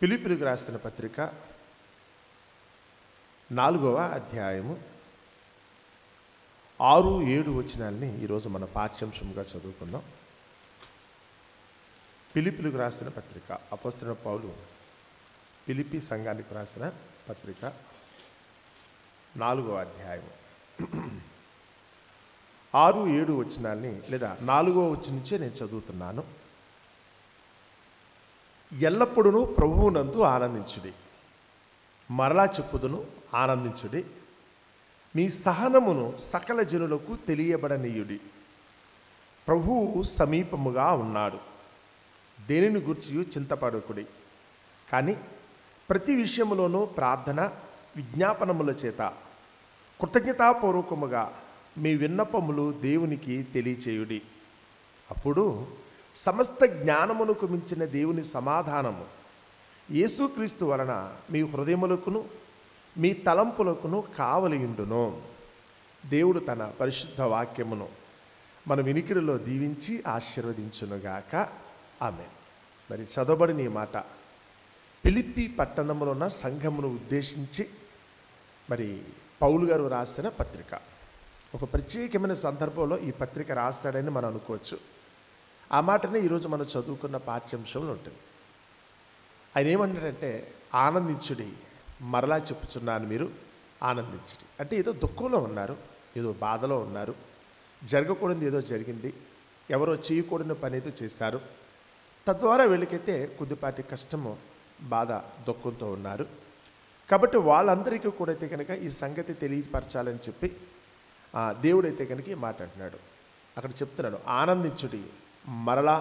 ఫిలిప్పీయులకు రాసిన పత్రిక 4వ అధ్యాయము 6-7 వచనాలని ఈరోజు మన పాఠ్యాంశంగా చదువుకుందాం. ఫిలిప్పీయులకు రాసిన పత్రిక, అపోస్తలుడైన పౌలు ఫిలిప్పీ సంఘానికి రాసిన పత్రిక 4వ అధ్యాయము 6-7 వచనాల్ని, లేదా 4వ వచనం నుంచే నేను చదువుతున్నాను. ఎల్లప్పుడూ ప్రభువునందు ఆనందించుడి, మరలా చెప్పుదును ఆనందించుడి. మీ సహనమును సకల జనులకు తెలియబడనీయుడి. ప్రభువు సమీపముగా ఉన్నాడు. దేనిని గూర్చి చింతపడకుడి, కానీ ప్రతి విషయములోనూ ప్రార్థన విజ్ఞాపనముల చేత కృతజ్ఞతాపూర్వకముగా మీ విన్నపములు దేవునికి తెలియచేయుడి. అప్పుడు సమస్త జ్ఞానమునకు మించిన దేవుని సమాధానము యేసుక్రీస్తు వలన మీ హృదయములకును మీ తలంపులకును కావలియుండును. దేవుడు తన పరిశుద్ధ వాక్యమును మన వినికిడిలో దీవించి ఆశీర్వదించునుగాక. ఆమేన్. మరి చదవబడిన ఈ మాట ఫిలిప్పీ పట్టణంలో ఉన్న సంఘమును ఉద్దేశించి మరి పౌలు గారు రాసిన పత్రిక. ఒక ప్రత్యేకమైన సందర్భంలో ఈ పత్రిక రాస్తాడని మనం అనుకోవచ్చు. ఆ మాటనే ఈరోజు మనం చదువుకున్న పాఠ్యాంశంలో ఉంటుంది. ఆయన ఏమంటాడంటే, ఆనందించుడి, మరలా చెప్పుచున్నాను మీరు ఆనందించుడి. అంటే ఏదో దుఃఖంలో ఉన్నారు, ఏదో బాధలో ఉన్నారు, జరగకూడదు ఏదో జరిగింది, ఎవరో చేయకూడని పని ఏదో చేశారు, తద్వారా వీళ్ళకైతే కొద్దిపాటి కష్టము, బాధ, దుఃఖంతో ఉన్నారు. కాబట్టి వాళ్ళందరికీ కూడా అయితే కనుక ఈ సంగతి తెలియపరచాలని చెప్పి దేవుడైతే కనుక ఈ మాట అంటున్నాడు. అక్కడ చెప్తున్నాడు, ఆనందించుడి, మరలా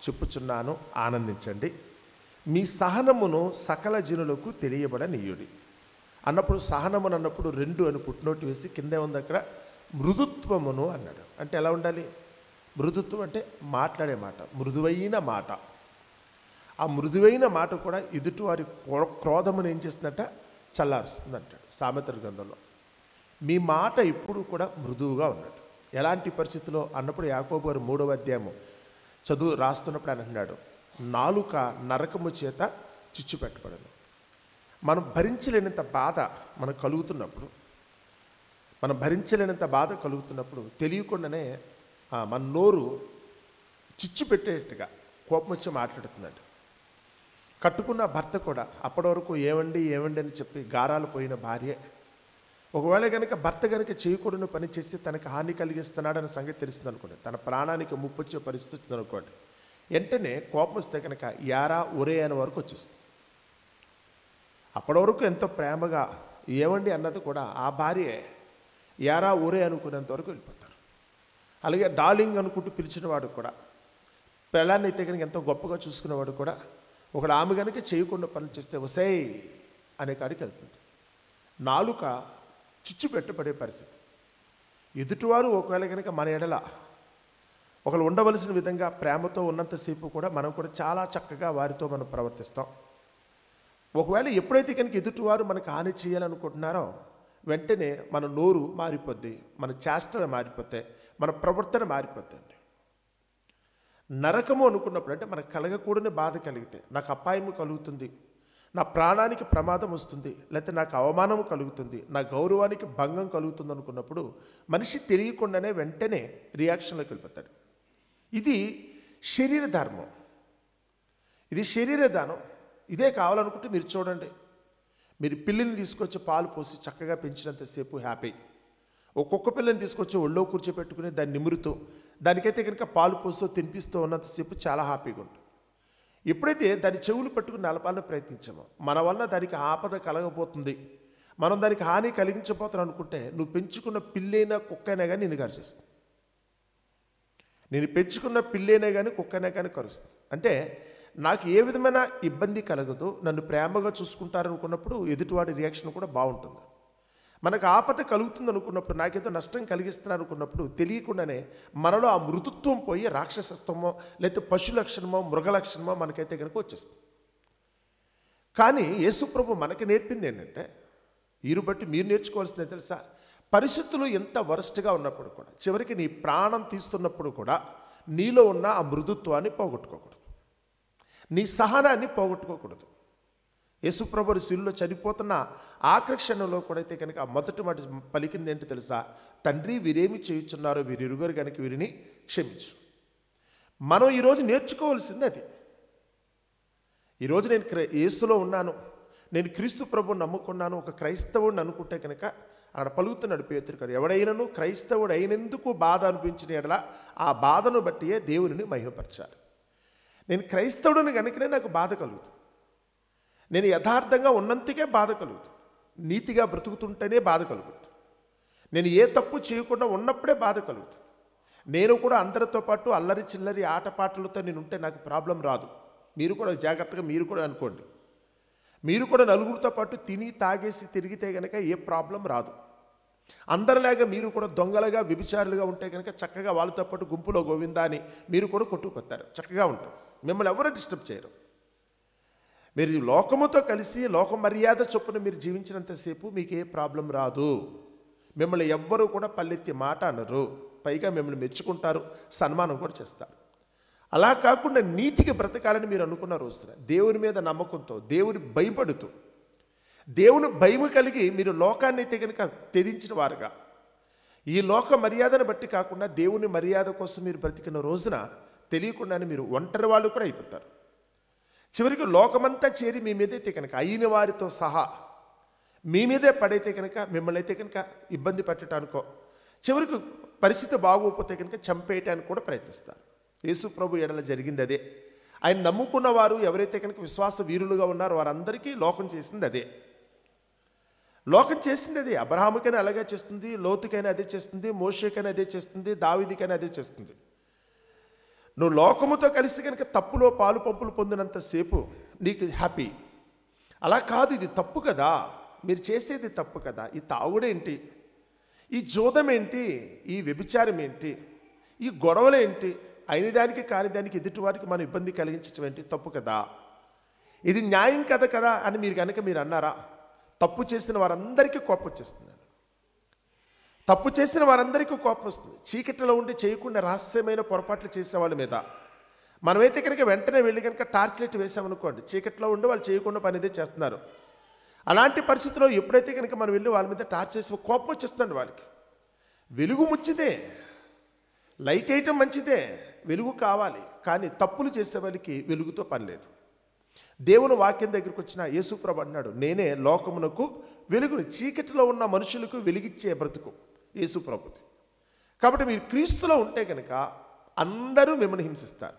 చెప్పుచున్నాను ఆనందించండి. మీ సహనమును సకల జనులకు తెలియబడనీయుడి అన్నప్పుడు, సహనమును అన్నప్పుడు 2 అని పుట్టినోటి వేసి కింద ఉంది అక్కడ మృదుత్వమును అన్నాడు. అంటే ఎలా ఉండాలి? మృదుత్వం అంటే మాట్లాడే మాట, మృదువైన మాట. ఆ మృదువైన మాట కూడా ఎదుటివారి క్రోధమును ఏం చేస్తుందట? చల్లారుస్తుంది అంటాడు సామెతల గ్రంథంలో. మీ మాట ఎప్పుడు కూడా మృదువుగా ఉన్నట్టు. ఎలాంటి పరిస్థితిలో అన్నప్పుడు యాకోబు గారు 3వ అధ్యాయము రాస్తున్నప్పుడు ఆయన అంటున్నాడు, నాలుక నరకము చేత చిచ్చు పెట్టబడను. మనం భరించలేనంత బాధ మనకు కలుగుతున్నప్పుడు, తెలియకుండానే మన నోరు చిచ్చు పెట్టేట్టుగా కోపం వచ్చి మాట్లాడుతుందంట. కట్టుకున్న భర్త కూడా అప్పటి వరకు ఏమండి అని చెప్పి గారాలు పోయిన భార్య, ఒకవేళ కనుక భర్త కనుక చేయకూడని పని చేసి తనకు హాని కలిగిస్తున్నాడన్న సంగతి తెలిసింది అనుకోండి, తన ప్రాణానికి ముప్పు వచ్చే పరిస్థితి వచ్చింది అనుకోండి, వెంటనే కోపం వస్తే కనుక యారా ఒరే అనే వరకు వచ్చేస్తుంది. అప్పటి వరకు ఎంతో ప్రేమగా ఏమండి అన్నది కూడా ఆ భార్య యారా ఒరే అనుకునేంత వరకు వెళ్ళిపోతారు. అలాగే డార్లింగ్ అనుకుంటూ పిలిచిన వాడు కూడా, పెళ్ళాన్ని అయితే కనుక ఎంతో గొప్పగా చూసుకునేవాడు కూడా, ఒకడు ఆమె కనుక చేయకుండా పనులు చేస్తే వసే అనే కాడికి వెళ్తుంది. నాలుక చిచ్చు పెట్టబడే పరిస్థితి. ఎదుటివారు ఒకవేళ కనుక మన ఎడల ఒకరు ఉండవలసిన విధంగా ప్రేమతో ఉన్నంతసేపు కూడా మనం కూడా చాలా చక్కగా వారితో మనం ప్రవర్తిస్తాం. ఒకవేళ ఎప్పుడైతే కనుక ఎదుటివారు మనకు హాని చేయాలనుకుంటున్నారో వెంటనే మన నోరు మారిపోద్ది, మన చేష్టలు మారిపోతాయి, మన ప్రవర్తన మారిపోతుంది. నరకము అనుకున్నప్పుడు అంటే మనకు కలగకూడని బాధ కలిగితే, నాకు అపాయము కలుగుతుంది, నా ప్రాణానికి ప్రమాదం వస్తుంది, లేకపోతే నాకు అవమానం కలుగుతుంది, నా గౌరవానికి భంగం కలుగుతుంది అనుకున్నప్పుడు మనిషి తెలియకుండానే వెంటనే రియాక్షన్లోకి వెళ్ళిపోతాడు. ఇది శరీర ధర్మం, ఇది శరీర దానం. ఇదే కావాలనుకుంటే మీరు చూడండి, మీరు పిల్లిని తీసుకొచ్చి పాలు పోసి చక్కగా పెంచినంతసేపు హ్యాపీ. ఒక్కొక్క పిల్లని తీసుకొచ్చి ఒళ్ళో కూర్చోపెట్టుకుని దాన్ని నిమురుతూ దానికైతే కనుక పాలు పోస్తూ తినిపిస్తూ ఉన్నంతసేపు చాలా హ్యాపీగా ఉంటుంది. ఎప్పుడైతే దాని చెవులు పట్టుకుని నలపాలని ప్రయత్నించామో, మన వల్ల దానికి ఆపద కలగబోతుంది, మనం దానికి హాని కలిగించబోతున్నాం అనుకుంటే, నువ్వు పెంచుకున్న పిల్లైనా కుక్కైనా కానీ నిన్ను కరిచేస్తుంది. నేను పెంచుకున్న పిల్లైనా కానీ కుక్కైనా కానీ కరుస్తుంది. అంటే నాకు ఏ విధమైన ఇబ్బంది కలగదు, నన్ను ప్రేమగా చూసుకుంటారనుకున్నప్పుడు ఎదుటివాడి రియాక్షన్ కూడా బాగుంటుంది. మనకు ఆపద కలుగుతుంది అనుకున్నప్పుడు, నాకేదో నష్టం కలిగిస్తున్నారు అనుకున్నప్పుడు తెలియకుండానే మనలో ఆ మృదుత్వం పోయి రాక్షసత్వమో లేకపోతే పశు లక్షణమో మృగ లక్షణమో మనకైతే కనుక వచ్చేస్తుంది. కానీ యేసుప్రభు మనకి నేర్పింది ఏంటంటే, వీరు బట్టి మీరు నేర్చుకోవాల్సిందే తెలుసా, పరిస్థితులు ఎంత వరస్ట్గా ఉన్నప్పుడు కూడా, చివరికి నీ ప్రాణం తీస్తున్నప్పుడు కూడా నీలో ఉన్న ఆ మృదుత్వాన్ని పోగొట్టుకోకూడదు, నీ సహనాన్ని పోగొట్టుకోకూడదు. యేసుప్రభు శిలువలో చనిపోతున్న ఆఖరి క్షణంలో కూడా అయితే కనుక ఆ మొదటి మాట పలికింది ఏంటి తెలుసా? తండ్రి, వీరేమి చేయుచున్నారో వీరిరుగరు కనుక వీరిని క్షమించు. మనం ఈరోజు నేర్చుకోవాల్సింది అది. ఈరోజు నేను యేసులో ఉన్నాను, నేను క్రీస్తు ప్రభువుని నమ్ముకున్నాను, ఒక క్రైస్తవుడిని అనుకుంటే కనుక అక్కడ పలుకుతున్నాడు పేతురు గారు, ఎవడైనను క్రైస్తవుడు అయినందుకు బాధ అనిపించిన ఎడల ఆ బాధను బట్టియే దేవునిని మహిమపరచాలి. నేను క్రైస్తవుడిని కనుకనే నాకు బాధ కలుగుతుంది. నేను యథార్థంగా ఉన్నందుకే బాధ కలుగుతుంది. నీతిగా బ్రతుకుతుంటేనే బాధ కలుగుతుంది. నేను ఏ తప్పు చేయకుండా ఉన్నప్పుడే బాధ కలుగుతుంది. నేను కూడా అందరితో పాటు అల్లరి చిల్లరి ఆటపాటలతో నేను ఉంటే నాకు ప్రాబ్లం రాదు. మీరు కూడా జాగ్రత్తగా మీరు కూడా అనుకోండి. మీరు కూడా నలుగురితో పాటు తిని తాగేసి తిరిగితే కనుక ఏ ప్రాబ్లం రాదు. అందరిలాగా మీరు కూడా దొంగలుగా వ్యభిచారులుగా ఉంటే కనుక చక్కగా వాళ్ళతో పాటు గుంపులో గోవిందా అని మీరు కూడా కొట్టుకొస్తారు, చక్కగా ఉంటారు. మిమ్మల్ని ఎవరు డిస్టర్బ్ చేయరు. మీరు లోకముతో కలిసి లోక మర్యాద చొప్పున మీరు జీవించినంతసేపు మీకు ఏ ప్రాబ్లం రాదు. మిమ్మల్ని ఎవ్వరూ కూడా పల్లెత్తి మాట అనరు. పైగా మిమ్మల్ని మెచ్చుకుంటారు, సన్మానం కూడా చేస్తారు. అలా కాకుండా నీతికి బ్రతకాలని మీరు అనుకున్న రోజున దేవుని మీద నమ్మకంతో, దేవుని భయపడుతూ, దేవుని భయము కలిగి మీరు లోకాన్ని అయితే కనుక తెదించిన వారుగా, ఈ లోక మర్యాదను బట్టి కాకుండా దేవుని మర్యాద కోసం మీరు బ్రతికిన రోజున తెలియకుండానే మీరు ఒంటరి వాళ్ళు కూడా అయిపోతారు. చివరికి లోకమంతా చేరి మీ మీదైతే కనుక అయిన వారితో సహా మీ మీదే పడైతే కనుక మిమ్మల్ని అయితే కనుక ఇబ్బంది పెట్టడానికో, చివరికి పరిస్థితి బాగోకపోతే కనుక చంపేయటానికి కూడా ప్రయత్నిస్తారు. యేసు ప్రభు ఎడల జరిగింది అదే. ఆయన నమ్ముకున్న వారు ఎవరైతే కనుక విశ్వాస వీరులుగా ఉన్నారో వారందరికీ లోకం చేసింది అదే. లోకం చేసింది అదే. అబ్రహాముకైనా అలాగే చేస్తుంది, లోతుకైనా అదే చేస్తుంది, మోషేకైనా అదే చేస్తుంది, దావీదుకైనా అదే చేస్తుంది. నువ్వు లోకముతో కలిసి కనుక తప్పులో పాలు పంపులు పొందినంతసేపు నీకు హ్యాపీ. అలా కాదు, ఇది తప్పు కదా, మీరు చేసేది తప్పు కదా. ఈ తాగుడేంటి, ఈ జోదం ఏంటి, ఈ వ్యభిచారం ఏంటి, ఈ గొడవలేంటి, అయిన దానికి కాని దానికి ఎదుటివారికి మనం ఇబ్బంది కలిగించడం ఏంటి, తప్పు కదా, ఇది న్యాయం కదా అని మీరు కనుక మీరు అన్నారా, తప్పు చేసిన వారందరికీ కోపం వచ్చేస్తుంది. తప్పు చేసిన వారందరికీ కోపం వస్తుంది. చీకటిలో ఉండి చేయకుండా రహస్యమైన పొరపాట్లు చేసేవాళ్ళ మీద మనమైతే కనుక వెంటనే వెళ్ళి కనుక టార్చ్ లైట్ వేసామనుకోండి, చీకట్లో ఉండి వాళ్ళు చేయకుండా పని ఇదే చేస్తున్నారు. అలాంటి పరిస్థితుల్లో ఎప్పుడైతే కనుక మనం వెళ్ళి వాళ్ళ మీద టార్చ్ వేసి కోపం వచ్చేస్తుందండి వాళ్ళకి. వెలుగు ముచ్చిదే, లైట్ వేయటం మంచిదే, వెలుగు కావాలి. కానీ తప్పులు చేసే వాళ్ళకి వెలుగుతో పని లేదు. దేవుని వాక్యం దగ్గరికి వచ్చిన యేసుప్రభు అన్నాడు, నేనే లోకమునకు వెలుగుని, చీకటిలో ఉన్న మనుషులకు వెలిగిచ్చే బ్రతుకు యేసుప్రభుది. కాబట్టి మీరు క్రీస్తులో ఉంటే కనుక అందరూ మిమ్మల్ని హింసిస్తారు.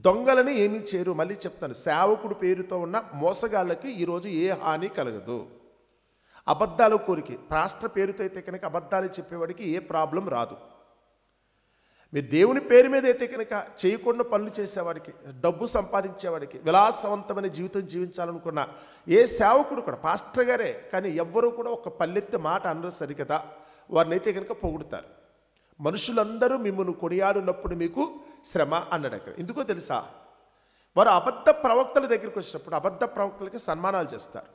దొంగలని ఏమీ చేయరు. మళ్ళీ చెప్తాను, సేవకుడు పేరుతో ఉన్న మోసగాళ్ళకి ఈరోజు ఏ హాని కలగదు. అబద్ధాల కోరిక రాష్ట్ర పేరుతో అయితే కనుక అబద్ధాలు చెప్పేవాడికి ఏ ప్రాబ్లం రాదు. మీరు దేవుని పేరు మీద అయితే కనుక చేయకుండా పనులు చేసేవాడికి, డబ్బు సంపాదించేవాడికి, విలాసవంతమైన జీవితం జీవించాలనుకున్న ఏ సేవకుడు కూడా, పాస్టర్ గారే కానీ ఎవ్వరూ కూడా ఒక పల్లెత్తి మాట అనరు సరికదా, వారిని అయితే కనుక పొగుడుతారు. మనుషులందరూ మిమ్మల్ని కొనియాడున్నప్పుడు మీకు శ్రమ అన్నాడు అక్కడ. ఎందుకో తెలుసా, వారు అబద్ధ ప్రవక్తల దగ్గరికి వచ్చినప్పుడు అబద్ధ ప్రవక్తలకి సన్మానాలు చేస్తారు.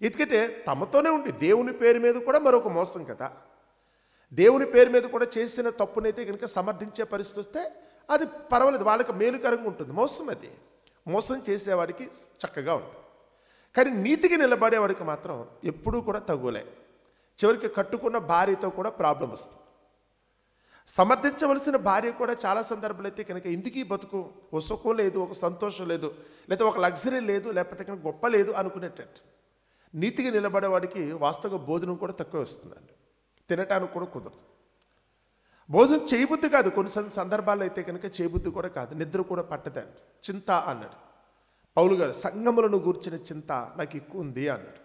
ఎందుకంటే తమతోనే ఉండి దేవుని పేరు మీద కూడా మరొక మోసం కదా, దేవుని పేరు మీద కూడా చేసిన తప్పునైతే కనుక సమర్థించే పరిస్థితి వస్తే అది పర్వాలేదు, వాళ్ళకి మేలుకరంగా ఉంటుంది. మోసం అది, మోసం చేసేవాడికి చక్కగా ఉంటుంది. కానీ నీతికి నిలబడేవాడికి మాత్రం ఎప్పుడూ కూడా తగులే. చివరికి కట్టుకున్న భార్యతో కూడా ప్రాబ్లం వస్తుంది. సమర్థించవలసిన భార్య కూడా చాలా సందర్భాలు అయితే కనుక ఇంటికి బతుకు, ఒక సుఖం లేదు, ఒక సంతోషం లేదు, లేదా ఒక లగ్జరీ లేదు, లేకపోతే కనుక గొప్ప లేదు అనుకునేటట్టు. నీతికి నిలబడేవాడికి వాస్తవ భోజనం కూడా తక్కువ వస్తుందండి, తినటానికి కూడా కుదరదు. భోజనం చేయబుద్ధి కాదు, కొన్ని సందర్భాల్లో అయితే కనుక చేయబుద్ధి కూడా కాదు, నిద్ర కూడా పట్టదండి. చింత అన్నాడు పౌలు గారు, సంఘములను గూర్చిన చింత నాకు ఎక్కువ ఉంది అన్నాడు.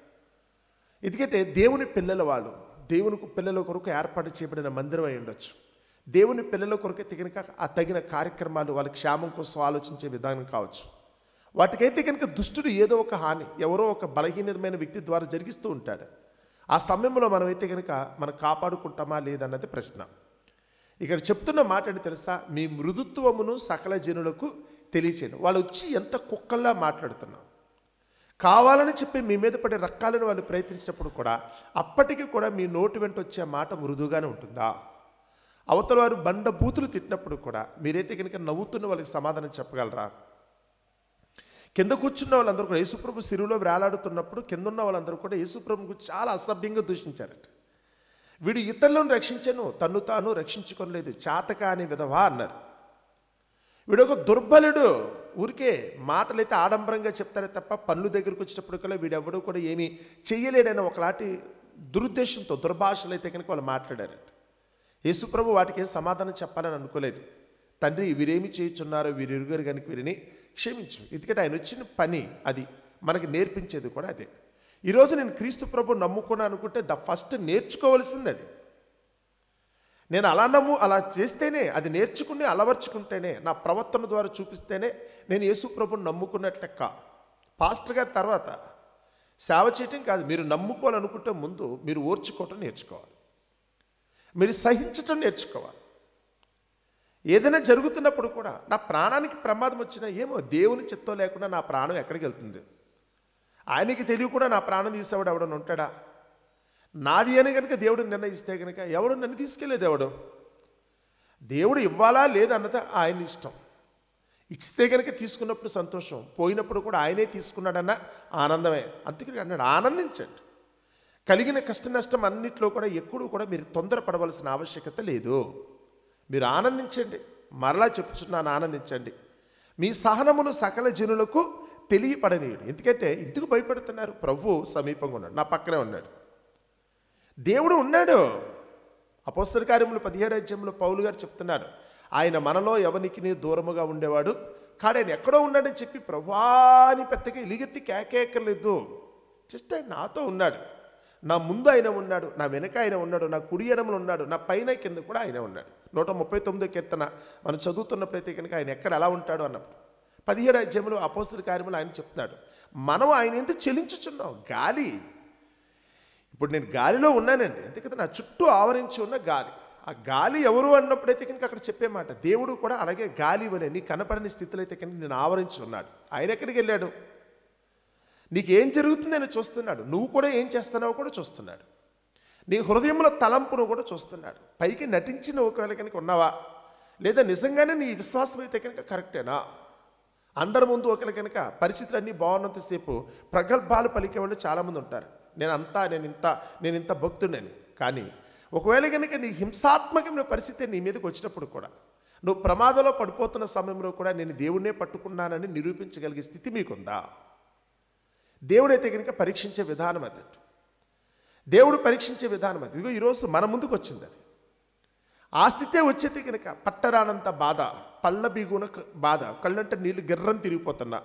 ఎందుకంటే దేవుని పిల్లల వాళ్ళు, దేవుని పిల్లల కొరకు ఏర్పాటు చేయబడిన మందిరం అయి ఉండొచ్చు. దేవుని పిల్లల కొరకు కనుక ఆ తగిన కార్యక్రమాలు వాళ్ళ క్షేమం కోసం ఆలోచించే విధానం కావచ్చు. వాటికైతే కనుక దుష్టుడు ఏదో ఒక హాని ఎవరో ఒక బలహీనమైన వ్యక్తి ద్వారా జరిగిస్తూ ఉంటాడు. ఆ సమయంలో మనమైతే కనుక మనం కాపాడుకుంటామా లేదన్నది ప్రశ్న. ఇక్కడ చెప్తున్న మాట ఏంటి తెలుసా, మీ మృదుత్వమును సకల జనులకు తెలియచేయను. వాళ్ళు వచ్చి ఎంత కుక్కల్లా మాట్లాడుతున్నాం, కావాలని చెప్పి మీ మీద పడే రక్కాలను వాళ్ళు ప్రయత్నించినప్పుడు కూడా అప్పటికి కూడా మీ నోటి వెంట వచ్చే మాట మృదువుగానే ఉంటుందా? అవతల వారు బండ బూతులు తిట్టినప్పుడు కూడా మీరైతే కనుక నవ్వుతున్న వాళ్ళకి సమాధానం చెప్పగలరా? కింద కూర్చున్న వాళ్ళందరూ కూడా యేసుప్రభు సిలువలో వేలాడుతున్నప్పుడు కింద ఉన్న వాళ్ళందరూ కూడా యేసుప్రభు గురించి చాలా అసభ్యంగా దూషించారట. వీడు ఇతరులను రక్షించను, తన్ను తాను రక్షించుకోలేదు, చాతకాని విధవా అన్నారు. వీడు ఒక దుర్బలుడు, ఊరికే మాటలైతే ఆడంబరంగా చెప్తాడే తప్ప పన్ను దగ్గరకు వచ్చేటప్పటికల్లా వీడెవడూ కూడా ఏమీ చెయ్యలేడని ఒకలాంటి దురుద్దేశంతో దుర్భాషలు అయితే కనుక వాళ్ళు మాట్లాడారట. యేసుప్రభు వాటికి ఏం సమాధానం చెప్పాలని అనుకోలేదు. తండ్రి, వీరేమి చేయుచున్నారో వీరిరుగారు కనుక వీరిని క్షమించు. ఎందుకంటే ఆయన వచ్చిన పని అది, మనకి నేర్పించేది కూడా అదే. ఈరోజు నేను క్రీస్తు ప్రభు నమ్ముకున్నాను అనుకుంటే ఫస్ట్ నేర్చుకోవాల్సింది అది. నేను అలా చేస్తేనే, అది నేర్చుకుని అలవర్చుకుంటేనే, నా ప్రవర్తన ద్వారా చూపిస్తేనే నేను యేసు ప్రభుని నమ్ముకున్నట్లెక్క. పాస్టర్ గారి తర్వాత సేవ చేయటం కాదు, మీరు నమ్ముకోవాలనుకుంటే ముందు మీరు ఓర్చుకోవటం నేర్చుకోవాలి, మీరు సహించటం నేర్చుకోవాలి. ఏదైనా జరుగుతున్నప్పుడు కూడా నా ప్రాణానికి ప్రమాదం వచ్చినా ఏమో దేవుని చిత్తం లేకుండా నా ప్రాణం ఎక్కడికి వెళ్తుంది? ఆయనకి తెలియకుండా నా ప్రాణం తీసేవాడు ఎవడన్నా ఉంటాడా? నాది అని కనుక దేవుడు నిర్ణయిస్తే కనుక ఎవడు నన్ను తీసుకెళ్ళేది? దేవుడు ఇవ్వాలా లేదన్నది ఆయన ఇష్టం. ఇస్తే కనుక తీసుకున్నప్పుడు సంతోషం, పోయినప్పుడు కూడా ఆయనే తీసుకున్నాడన్న ఆనందమే. అందుకని అన్నాడు, ఆనందించండి. కలిగిన కష్ట నష్టం అన్నిట్లో కూడా ఎక్కడూ కూడా మీరు తొందరపడవలసిన ఆవశ్యకత లేదు. మీరు ఆనందించండి. మరలా చెప్పుచున్నాను, ఆనందించండి. మీ సహనమును సకల జనులకు తెలియపడనీయుడు. ఎందుకంటే ఎందుకు భయపడుతున్నారు? ప్రభువు సమీపంగా ఉన్నాడు, నా పక్కనే ఉన్నాడు, దేవుడు ఉన్నాడు. అపోస్తల కార్యములు 17వ అధ్యాయంలో పౌలు గారు చెప్తున్నాడు, ఆయన మనలో ఎవనికి దూరముగా ఉండేవాడు కాడు, ఆయన ఎక్కడో ఉన్నాడని చెప్పి ప్రభువాని పెద్దగా ఎలిగెత్తి కేకేయక్కర్లేదు. జస్ట్ ఆయన నాతో ఉన్నాడు, నా ముందు ఆయన ఉన్నాడు, నా వెనక ఆయన ఉన్నాడు, నా కుడి ఎడమలో ఉన్నాడు, నా పైన కింద కూడా ఆయన ఉన్నాడు. 139వ కీర్తన మనం చదువుతున్నప్పుడైతే కనుక ఆయన ఎక్కడ ఎలా ఉంటాడు అన్నప్పుడు 17వ అధ్యాయంలో అపోస్తల కార్యములు ఆయన చెప్తున్నాడు, మనం ఆయన ఎందుకు చెలించుచున్నాం? గాలి, ఇప్పుడు నేను గాలిలో ఉన్నానండి, ఎందుకంటే నా చుట్టూ ఆవరించి ఉన్న గాలి. ఆ గాలి ఎవరు అన్నప్పుడైతే కనుక అక్కడ చెప్పే మాట, దేవుడు కూడా అలాగే గాలి వలె నీ కనపడని స్థితిలో అయితే కనుక నేను ఆవరించి ఉన్నాడు. ఆయన ఎక్కడికి వెళ్ళాడు? నీకేం జరుగుతుందని చూస్తున్నాడు, నువ్వు కూడా ఏం చేస్తున్నావో కూడా చూస్తున్నాడు, నీ హృదయంలో తలంపును కూడా చూస్తున్నాడు. పైకి నటించిన ఒకవేళ కనుక ఉన్నావా, లేదా నిజంగానే నీ విశ్వాసం అయితే కనుక కరెక్టేనా? అందరి ముందు ఒకవేళ కనుక పరిస్థితులు అన్నీ బాగున్నంతసేపు ప్రగల్భాలు పలికేవాళ్ళు చాలామంది ఉంటారు. నేను ఇంత భక్తుడని. కానీ ఒకవేళ కనుక నీ హింసాత్మకమైన పరిస్థితి నీ మీదకి వచ్చినప్పుడు కూడా, నువ్వు ప్రమాదంలో పడిపోతున్న సమయంలో కూడా నేను దేవుణ్ణే పట్టుకున్నానని నిరూపించగలిగే స్థితి మీకుందా? దేవుడైతే కనుక పరీక్షించే విధానం అది. దేవుడు పరీక్షించే విధానం అది. ఇదిగో ఈరోజు మన ముందుకు వచ్చింది అది. ఆ స్థితే వచ్చేది కనుక పట్టరానంత బాధ, పళ్ళ బీగున బాధ, కళ్ళంటే నీళ్లు గిర్రం తిరిగిపోతున్నా,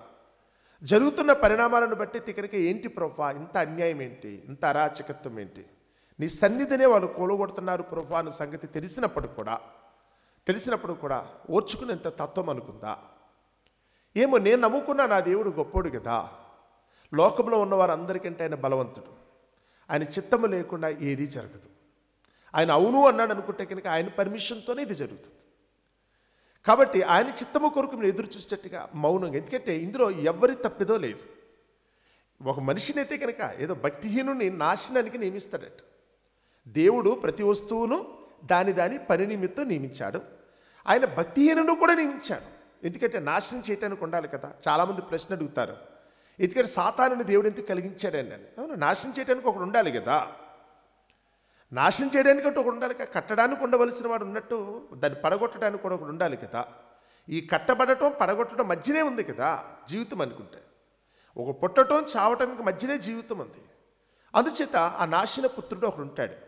జరుగుతున్న పరిణామాలను బట్టి కనుక ఏంటి ప్రభువా, ఇంత అన్యాయం ఏంటి, ఇంత అరాచకత్వం ఏంటి, నీ సన్నిధినే వాళ్ళు కూలగొడుతున్నారు ప్రభువా అన్న సంగతి తెలిసినప్పుడు కూడా ఓర్చుకునేంత తత్వం అనుకుందా? ఏమో, నేను నమ్ముకున్నా నా దేవుడు గొప్పోడు కదా, లోకంలో ఉన్నవారు అందరికంటే ఆయన బలవంతుడు, ఆయన చిత్తము లేకుండా ఏదీ జరగదు. ఆయన అవును అన్నాడు అనుకుంటే కనుక ఆయన పర్మిషన్తోనే ఇది జరుగుతుంది. కాబట్టి ఆయన చిత్తము కొరకు మీరు ఎదురు చూసేటట్టుగా మౌనంగా, ఎందుకంటే ఇందులో ఎవరి తప్పిదో లేదు. ఒక మనిషిని అయితే కనుక ఏదో భక్తిహీనుని నాశనానికి నియమిస్తాడట. దేవుడు ప్రతి వస్తువును దాని పని నిమిత్తం నియమించాడు. ఆయన భక్తిహీనుడు కూడా నియమించాడు. ఎందుకంటే నాశనం చేయటానికి ఉండాలి కదా. చాలామంది ప్రశ్న అడుగుతారు, ఎందుకంటే సాతానుని దేవుడు ఎందుకు కలిగించాడండి అని. అవును, నాశనం చేయడానికి ఒకడు ఉండాలి కదా. నాశనం చేయడానికి ఒకటి ఉండాలి కదా. కట్టడానికి ఉండవలసిన వాడు ఉన్నట్టు దాన్ని పడగొట్టడానికి కూడా ఒకడు ఉండాలి కదా. ఈ కట్టబడటం పడగొట్టడం మధ్యనే ఉంది కదా జీవితం అనుకుంటే. ఒక పుట్టడం చావటానికి మధ్యనే జీవితం ఉంది. అందుచేత ఆ నాశన పుత్రుడు ఒకడు ఉంటాడు.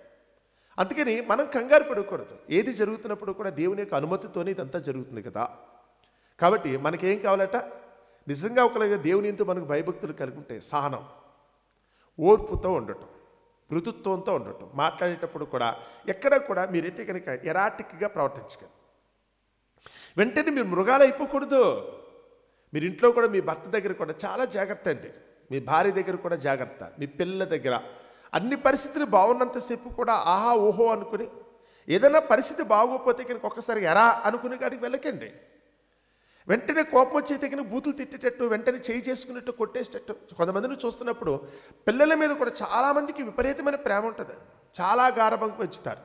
అందుకని మనం కంగారు పడకూడదు. ఏది జరుగుతున్నప్పుడు కూడా దేవుని యొక్క అనుమతితోనే ఇదంతా జరుగుతుంది కదా. కాబట్టి మనకేం కావాలట? నిజంగా ఒకలాగా దేవుని ఎంతో మనకు భయభక్తులు కలిగి ఉంటే సహనం, ఓర్పుతో ఉండటం, మృదుత్వంతో ఉండటం, మాట్లాడేటప్పుడు కూడా ఎక్కడ కూడా మీరైతే కనుక ఎరాటిక్గా ప్రవర్తించగలరు. వెంటనే మీరు మృగాలు అయిపోకూడదు. మీరు ఇంట్లో కూడా మీ భర్త దగ్గర కూడా చాలా జాగ్రత్త అండి, మీ భార్య దగ్గర కూడా జాగ్రత్త, మీ పిల్లల దగ్గర. అన్ని పరిస్థితులు బాగున్నంతసేపు కూడా ఆహా ఓహో అనుకుని, ఏదైనా పరిస్థితి బాగోకపోతే కనుక ఒక్కసారి ఎరా అనుకుని కాడికి వెళ్ళకండి. వెంటనే కోపం వచ్చేతే కనుక బూతులు తిట్టేటట్టు, వెంటనే చేయి చేసుకున్నట్టు, కొట్టేసేటట్టు. కొంతమందిని చూస్తున్నప్పుడు పిల్లల మీద కూడా చాలామందికి విపరీతమైన ప్రేమ ఉంటుంది, చాలా గారభం పెంచుతారు.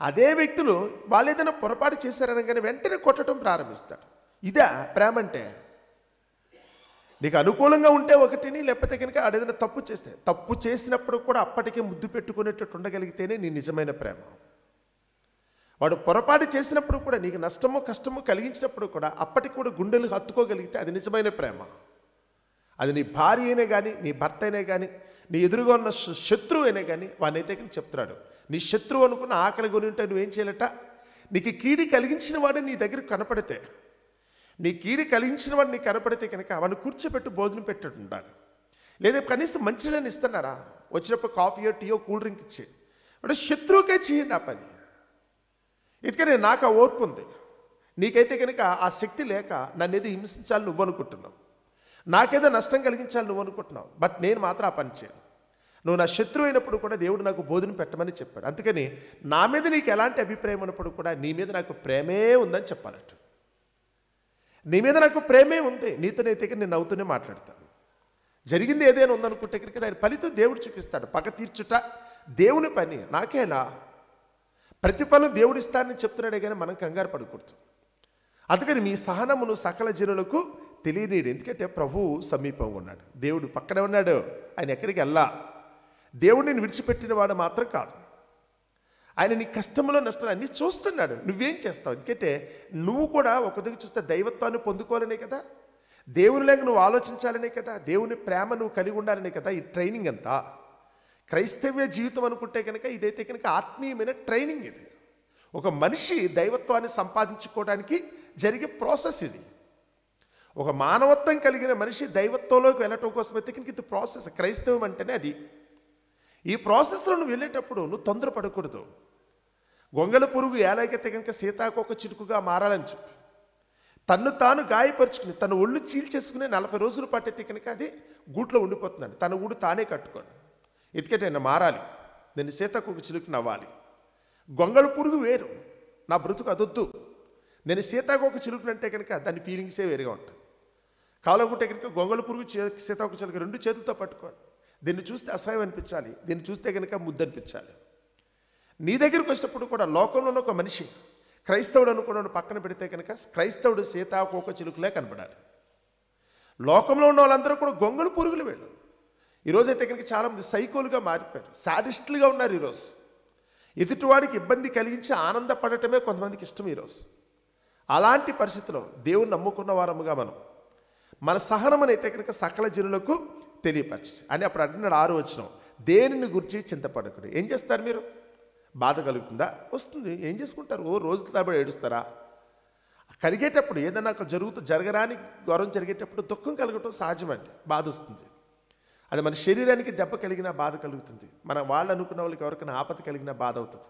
అదే వ్యక్తులు వాళ్ళు ఏదైనా పొరపాటు చేశారనగానే వెంటనే కొట్టడం ప్రారంభిస్తాడు. ఇదా ప్రేమ అంటే? నీకు అనుకూలంగా ఉంటే ఒకటిని, లేకపోతే కనుక ఆడేదైనా తప్పు చేస్తే, తప్పు చేసినప్పుడు కూడా అప్పటికే ముద్దు పెట్టుకునేటట్టు ఉండగలిగితేనే నీ నిజమైన ప్రేమ. వాడు పొరపాటు చేసినప్పుడు కూడా నీకు నష్టమో కష్టమో కలిగించినప్పుడు కూడా అప్పటికి కూడా గుండెలు హత్తుకోగలిగితే అది నిజమైన ప్రేమ. అది నీ భార్య అయినా కానీ, నీ భర్త అయినా కానీ, నీ ఎదురుగా ఉన్న శత్రువు అయినా కానీ, వాడినైతే కానీ చెప్తున్నాడు, నీ శత్రువు అనుకున్న ఆకలి కొని ఉంటే నువ్వేం చేయాలట, నీకు కీడి కలిగించిన వాడు నీ దగ్గర కనపడితే, నీ కీడి కలిగించిన వాడు నీకు కనపడితే కనుక వాడిని కూర్చోబెట్టి భోజనం పెట్టట్టు ఉండాలి. లేదా కనీసం మంచినీళ్ళని ఇస్తున్నారా, వచ్చినప్పుడు కాఫీయో టీయో కూల్ డ్రింక్ ఇచ్చి, వాడు శత్రువుకే చేయండి ఆ పని. ఎందుకని నాకు ఆ ఓర్పు ఉంది, నీకైతే కనుక ఆ శక్తి లేక నన్ను ఏదో హింసించాలి నువ్వు అనుకుంటున్నావు, నాకేదో నష్టం కలిగించాలి నువ్వు అనుకుంటున్నావు. బట్ నేను మాత్రం ఆ పని చేయను. నువ్వు నా శత్రువు అయినప్పుడు కూడా దేవుడు నాకు భోజనం పెట్టమని చెప్పాడు. అందుకని నా మీద నీకు ఎలాంటి అభిప్రాయం ఉన్నప్పుడు కూడా నీ మీద నాకు ప్రేమే ఉందని చెప్పాలట. నీ మీద నాకు ప్రేమే ఉంది, నీతోనైతే నేను నవ్వుతూనే మాట్లాడతాను. జరిగింది ఏదైనా ఉందనుకుంటే కనుక దాని ఫలితం దేవుడు చూపిస్తాడు. పగ తీర్చుట దేవుని పని, నాకేలా ప్రతిఫలం దేవుడు ఇస్తానని చెప్తున్నాడే కానీ మనం కంగారు పడకూడదు. అందుకని మీ సహనమును సకల జనులకు తెలియనీడు. ఎందుకంటే ప్రభువు సమీపంగా ఉన్నాడు, దేవుడు పక్కనే ఉన్నాడు, ఆయన ఎక్కడికి వెళ్ళా. దేవుడిని విడిచిపెట్టిన వాడు మాత్రం కాదు, ఆయన నీ కష్టంలో నష్టం అన్నీ చూస్తున్నాడు. నువ్వేం చేస్తావు? ఎందుకంటే నువ్వు కూడా ఒక దగ్గర చూస్తే దైవత్వాన్ని పొందుకోవాలనే కదా, దేవునిలాగా నువ్వు ఆలోచించాలనే కదా, దేవుని ప్రేమ నువ్వు కలిగి ఉండాలనే కదా ఈ ట్రైనింగ్ అంతా. క్రైస్తవ్య జీవితం అనుకుంటే కనుక ఇదైతే కనుక ఆత్మీయమైన ట్రైనింగ్. ఇది ఒక మనిషి దైవత్వాన్ని సంపాదించుకోవడానికి జరిగే ప్రాసెస్. ఇది ఒక మానవత్వం కలిగిన మనిషి దైవత్వంలోకి వెళ్ళటం కోసం అయితే కనుక ఇది ప్రాసెస్. క్రైస్తవం అంటేనే అది. ఈ ప్రాసెస్లో నువ్వు వెళ్ళేటప్పుడు నువ్వు తొందరపడకూడదు. గొంగళ పురుగు ఎలాగైతే కనుక సీతాకోక చిలుకుగా మారాలని చెప్పి తన్ను తాను గాయపరుచుకుని తన ఒళ్ళు చీల్చేసుకుని 40 రోజుల పాటు అయితే కనుక అది గూట్లో ఉండిపోతున్నాడు. తన ఊడు తానే కట్టుకోడు. ఎందుకంటే నేను మారాలి, నేను సీతాకోక చిలుకు నవ్వాలి. గొంగళ పురుగు వేరు, నా బ్రతుకు అదొద్దు, నేను సీతాకోక చిలుకునంటే కనుక దాని ఫీలింగ్సే వేరుగా ఉంటాయి. కావాలనుకుంటే కనుక గొంగళ పురుగు సీతాకోక చిలుక 2 చేతులతో పట్టుకోండి. దీన్ని చూస్తే అసహ్యం అనిపించాలి, దీన్ని చూస్తే కనుక ముద్దు అనిపించాలి. నీ దగ్గరికి వచ్చినప్పుడు కూడా లోకంలో ఉన్న ఒక మనిషి క్రైస్తవుడు అనుకున్న పక్కన పెడితే కనుక క్రైస్తవుడు సీతాకోక చిలుకులే కనపడాలి. లోకంలో ఉన్న వాళ్ళందరూ కూడా గొంగళ పురుగులు వీళ్ళు. ఈరోజైతే కనుక చాలామంది సైకోలుగా మారిపోయారు, సాడిస్టులుగా ఉన్నారు. ఈరోజు ఎదుటివాడికి ఇబ్బంది కలిగించి ఆనందపడటమే కొంతమందికి ఇష్టం. ఈరోజు అలాంటి పరిస్థితిలో దేవుని నమ్ముకున్న వారముగా మన సహనమనైతే కనుక సకల జనులకు తెలియపరచు అని అప్పుడు అంటున్నాడు 6వ వచనం, దేనిని గురించి చింతపడకూడదు. ఏం చేస్తారు మీరు? బాధ కలుగుతుందా? వస్తుంది. ఏం చేసుకుంటారు? రోజుల తరబడి ఏడుస్తారా? కలిగేటప్పుడు ఏదైనా జరగరాని గౌరవం జరిగేటప్పుడు దుఃఖం కలగటం సహజమండి, బాధ వస్తుంది. అది మన శరీరానికి దెబ్బ కలిగిన బాధ కలుగుతుంది. మన వాళ్ళు అనుకున్న వాళ్ళకి ఎవరికైనా ఆపద కలిగిన బాధ అవుతుంది.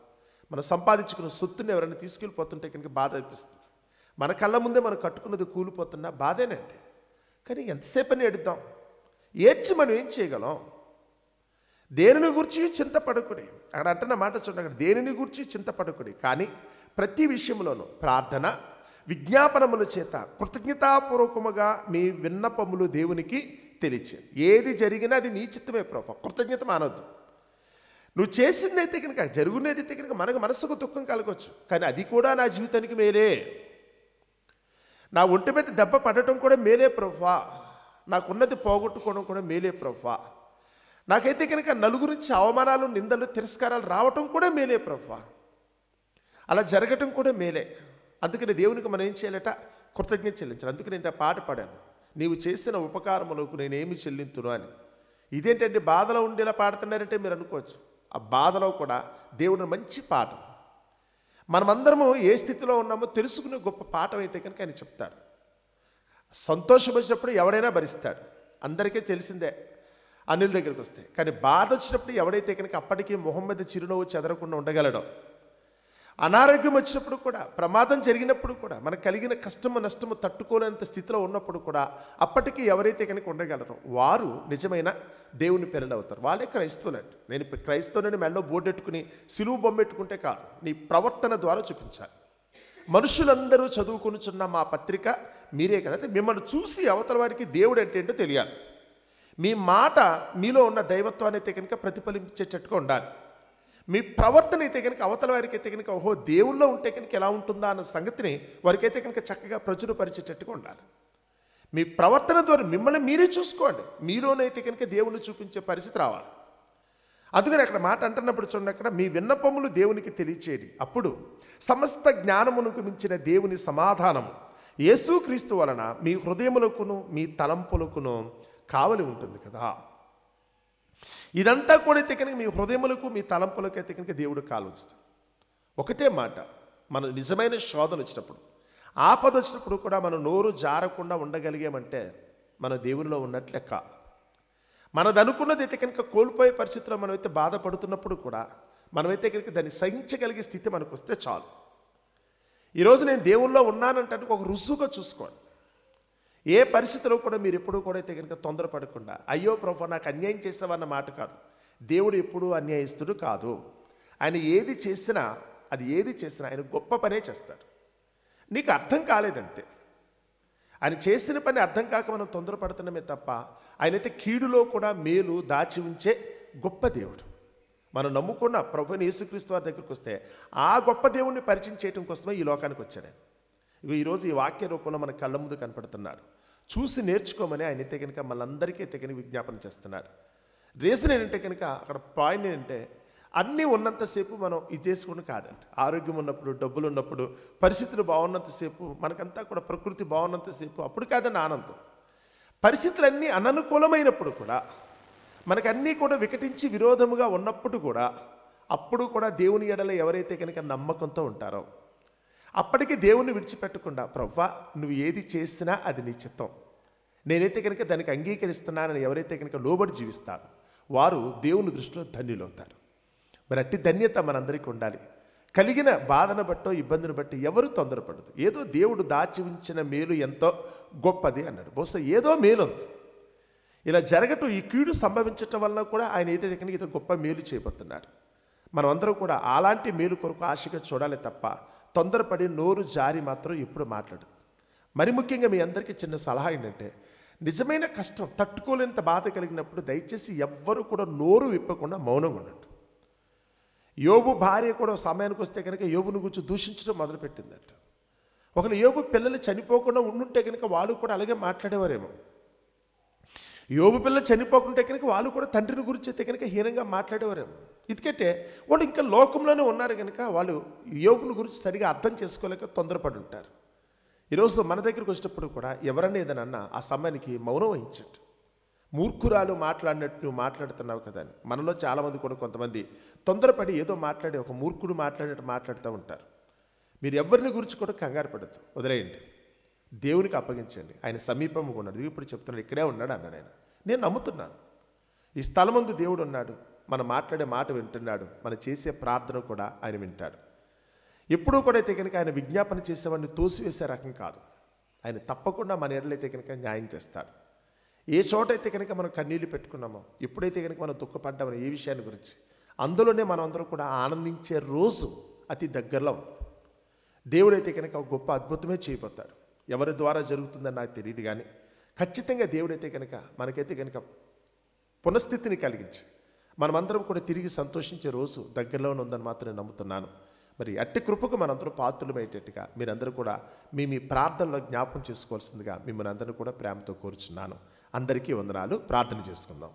మనం సంపాదించుకున్న సొత్తుని ఎవరైనా తీసుకెళ్ళిపోతుంటే కనుక బాధ అనిపిస్తుంది. మన కళ్ళ ముందే మనం కట్టుకున్నది కూలిపోతున్నా బాధేనండి. కానీ ఎంతసేపు అని ఏడుద్దాం? ఏడ్చి మనం ఏం చేయగలం? దేనిని గురించి చింతపడకుడి. అక్కడ అంటున్న మాట చూడండి, అక్కడ దేనిని గురించి చింతపడకుడి, కానీ ప్రతి విషయంలోనూ ప్రార్థన విజ్ఞాపనముల చేత కృతజ్ఞతాపూర్వకముగా మీ విన్నపములు దేవునికి తెలియచేయండి. ఏది జరిగినా అది నీ చిత్తమే ప్రభు, కృతజ్ఞత మానవద్దు. నువ్వు చేసింది అయితే కనుక జరుగునేది అయితే కనుక మనకు మనసుకు దుఃఖం కలగవచ్చు, కానీ అది కూడా నా జీవితానికి మేలే. నా ఒంటి మీద దెబ్బ పడటం కూడా మేలే ప్రభువా, నాకున్నది పోగొట్టుకోవడం కూడా మేలే ప్రభువా, నాకైతే కనుక నలుగురి నుంచి అవమానాలు నిందలు తిరస్కారాలు రావటం కూడా మేలే ప్రభువా, అలా జరగటం కూడా మేలే. అందుకని దేవునికి మనం ఏం చేయాలట? కృతజ్ఞత చెల్లించాలి. అందుకని ఇంత పాట పాడాను, నీవు చేసిన ఉపకారములకు నేనేమి చెల్లింతును అని. ఇదేంటంటే బాధలో ఉండేలా పాడుతున్నారంటే మీరు అనుకోవచ్చు. ఆ బాధలో కూడా దేవుడు మంచి పాఠం, మనమందరము ఏ స్థితిలో ఉన్నామో తెలుసుకునే గొప్ప పాఠం అయితే కనుక ఆయన చెప్తాడు. సంతోషం వచ్చినప్పుడు ఎవడైనా భరిస్తాడు, అందరికీ తెలిసిందే అనిల్ దగ్గరికి వస్తే. కానీ బాధ వచ్చినప్పుడు ఎవడైతే కనుక అప్పటికీ మొహం మీద చిరునవ్వు చెదరకుండా ఉండగలడం, అనారోగ్యం వచ్చినప్పుడు కూడా, ప్రమాదం జరిగినప్పుడు కూడా, మనకు కలిగిన కష్టము నష్టము తట్టుకోలేనంత స్థితిలో ఉన్నప్పుడు కూడా అప్పటికీ ఎవరైతే కనుక ఉండగలరో వారు నిజమైన దేవుని పిల్లలు అవుతారు. వాళ్ళే క్రైస్తవులండి. నేను క్రైస్తవులని మెడలో బోర్డెట్టుకుని సిలువు బొమ్మెట్టుకుంటే కాదు, నీ ప్రవర్తన ద్వారా చూపించాలి. మనుషులందరూ చదువుకొనుచున్న మా పత్రిక మీరే కదా, అంటే మిమ్మల్ని చూసి అవతల వారికి దేవుడు అంటే ఏంటో తెలియాలి. మీ మాట మీలో ఉన్న దైవత్వాన్ని అయితే కనుక ప్రతిఫలించేటట్టుగా ఉండాలి. మీ ప్రవర్తన అయితే కనుక అవతల వారికి అయితే కనుక ఓహో దేవుల్లో ఉంటే కనుక ఎలా ఉంటుందా అన్న సంగతిని వారికైతే కనుక చక్కగా ప్రచురపరిచేటట్టుగా ఉండాలి. మీ ప్రవర్తన ద్వారా మిమ్మల్ని మీరే చూసుకోండి. మీలోనైతే కనుక దేవుని చూపించే పరిస్థితి రావాలి. అందుకని అక్కడ మాట అంటున్నప్పుడు చూడండి, అక్కడ మీ విన్నపములు దేవునికి తెలియచేయండి, అప్పుడు సమస్త జ్ఞానమునకు మించిన దేవుని సమాధానము యేసుక్రీస్తు వలన మీ హృదయములకును మీ తలంపులకును కావలి ఉంటుంది కదా. ఇదంతా కూడా అయితే కనుక మీ హృదయములకు మీ తలంపులకు అయితే కనుక దేవుడు కాలుస్తాడు. ఒకటే మాట, మన నిజమైన శోధన వచ్చినప్పుడు, ఆపద వచ్చినప్పుడు కూడా మనం నోరు జారకుండా ఉండగలిగామంటే మన దేవునిలో ఉన్నట్లు లెక్క. మనది అనుకున్నది అయితే కనుక కోల్పోయే పరిస్థితిలో మనమైతే బాధపడుతున్నప్పుడు కూడా మనమైతే కనుక దాన్ని సహించగలిగే స్థితి మనకు వస్తే చాలు. ఈరోజు నేను దేవుల్లో ఉన్నానంటే ఒక రుజువుగా చూసుకోండి. ఏ పరిస్థితిలో కూడా మీరు ఎప్పుడూ కూడా అయితే కనుక తొందరపడకుండా, అయ్యో ప్రభు నాకు అన్యాయం చేసావన్న మాట కాదు. దేవుడు ఎప్పుడూ అన్యాయస్తుడు కాదు. ఆయన ఏది చేసినా ఆయన గొప్ప పనే చేస్తాడు. నీకు అర్థం కాలేదంతే. ఆయన చేసిన పని అర్థం కాక మనం తొందరపడుతున్నామే తప్ప ఆయనైతే కీడులో కూడా మేలు దాచి ఉంచే గొప్ప దేవుడు. మనం నమ్ముకున్న ప్రభువుని యేసుక్రీస్తు వారి దగ్గరికి వస్తే ఆ గొప్ప దేవుణ్ణి పరిచయం చేయడం కోసమే ఈ లోకానికి వచ్చాడు. ఈరోజు ఈ వాక్య రూపంలో మన కళ్ళ ముందు కనపడుతున్నాడు. చూసి నేర్చుకోమని ఆయన అయితే కనుక మనందరికీ అయితే కనుక విజ్ఞాపన చేస్తున్నాడు. రీజన్ ఏంటంటే కనుక అక్కడ పాయింట్ ఏంటంటే, అన్నీ ఉన్నంతసేపు మనం ఇది చేసుకోవడం కాదంట. ఆరోగ్యం ఉన్నప్పుడు, డబ్బులు ఉన్నప్పుడు, పరిస్థితులు బాగున్నంతసేపు, మనకంతా కూడా ప్రకృతి బాగున్నంతసేపు అప్పుడు కాదని ఆనందం. పరిస్థితులన్నీ అననుకూలమైనప్పుడు కూడా, మనకన్నీ కూడా వికటించి విరోధముగా ఉన్నప్పుడు కూడా, అప్పుడు కూడా దేవుని ఎడల ఎవరైతే కనుక నమ్మకంతో ఉంటారో, అప్పటికి దేవుణ్ణి విడిచిపెట్టకుండా, ప్రవ్వా నువ్వు ఏది చేసినా అది నీ చిత్తం, నేనైతే కనుక దానికి అంగీకరిస్తున్నానని ఎవరైతే కనుక లోబడి జీవిస్తారో వారు దేవుని దృష్టిలో ధన్యులవుతారు. మరి అట్టి ధన్యత మనందరికీ ఉండాలి. కలిగిన బాధను బట్టో ఇబ్బందిని బట్టి ఎవరు తొందరపడదు. ఏదో దేవుడు దాచి ఉంచిన మేలు ఎంతో గొప్పది అన్నాడు. బహుశా ఏదో మేలు ఉంది ఇలా జరగటం, ఈ కీడు సంభవించటం వల్ల కూడా ఆయన ఏదైతే కనుక ఏదో గొప్ప మేలు చేయబోతున్నాడు. మనం అందరూ కూడా అలాంటి మేలు కొరకు ఆశగా చూడాలి తప్ప తొందరపడి నోరు జారి మాత్రం ఎప్పుడు మాట్లాడు. మరి ముఖ్యంగా మీ అందరికీ చిన్న సలహా ఏంటంటే, నిజమైన కష్టం తట్టుకోలేనంత బాధ కలిగినప్పుడు దయచేసి ఎవ్వరూ కూడా నోరు విప్పకుండా మౌనంగా ఉండండి. యోబు భార్య కూడా సమయానికి వస్తే కనుక యోబును గురించి దూషించడం మొదలుపెట్టిందట. ఒకవేళ యోబు పిల్లలు చనిపోకుండా ఉండుంటే కనుక వాళ్ళు కూడా అలాగే మాట్లాడేవారేమో. యోబు పిల్లలు చనిపోకుంటే కనుక వాళ్ళు కూడా తండ్రిని గురించి అయితే కనుక హీనంగా మాట్లాడేవారేమో. ఎందుకంటే వాళ్ళు ఇంకా లోకంలోనే ఉన్నారు కనుక వాళ్ళు యోబుని గురించి సరిగా అర్థం చేసుకోలేక తొందరపడి ఉంటారు. ఈరోజు మన దగ్గరికి వచ్చేటప్పుడు కూడా ఎవరన్నా ఏదైనా ఆ సమయానికి మౌనం వహించట్టు. మూర్ఖురాలు మాట్లాడినట్టు నువ్వు మాట్లాడుతున్నావు కదా అని. మనలో చాలామంది కూడా కొంతమంది తొందరపడి ఏదో మాట్లాడి ఒక మూర్ఖుడు మాట్లాడినట్టు మాట్లాడుతూ ఉంటారు. మీరు ఎవరిని గురించి కూడా కంగారు పడద్దు, వదిలేయండి, దేవునికి అప్పగించండి. ఆయన సమీపంగా ఉన్నాడు. ఇప్పుడు చెప్తున్నాడు, ఇక్కడే ఉన్నాడు అన్నాడు ఆయన. నేను నమ్ముతున్నాను ఈ స్థలం ముందు దేవుడు ఉన్నాడు. మనం మాట్లాడే మాట వింటున్నాడు. మనం చేసే ప్రార్థన కూడా ఆయన వింటాడు. ఎప్పుడూ కూడా అయితే కనుక ఆయన విజ్ఞాపన చేసేవాడిని తోసివేసే రకం కాదు. ఆయన తప్పకుండా మన ఎడలైతే కనుక న్యాయం చేస్తాడు. ఏ చోట అయితే కనుక మనం కన్నీళ్ళు పెట్టుకున్నామో, ఎప్పుడైతే కనుక మనం దుఃఖపడ్డామో ఏ విషయాన్ని గురించి, అందులోనే మనం అందరం కూడా ఆనందించే రోజు అతి దగ్గరలో ఉంది. దేవుడైతే కనుక ఒక గొప్ప అద్భుతమే చేయబోతాడు. ఎవరి ద్వారా జరుగుతుందని నాకు తెలియదు, కానీ ఖచ్చితంగా దేవుడైతే కనుక మనకైతే కనుక పునఃస్థితిని కలిగించి మనమందరం కూడా తిరిగి సంతోషించే రోజు దగ్గరలోనే ఉందని మాత్రం నేను నమ్ముతున్నాను. మరి అట్టి కృపకు మనందరూ పాత్రులమయ్యేటట్టుగా మీరందరూ కూడా మీ ప్రార్థనలో జ్ఞాపకం చేసుకోవాల్సిందిగా మిమ్మల్ని అందరూ కూడా ప్రేమతో కోరుచున్నాను. అందరికీ వందనాలు. ప్రార్థన చేసుకుందాం.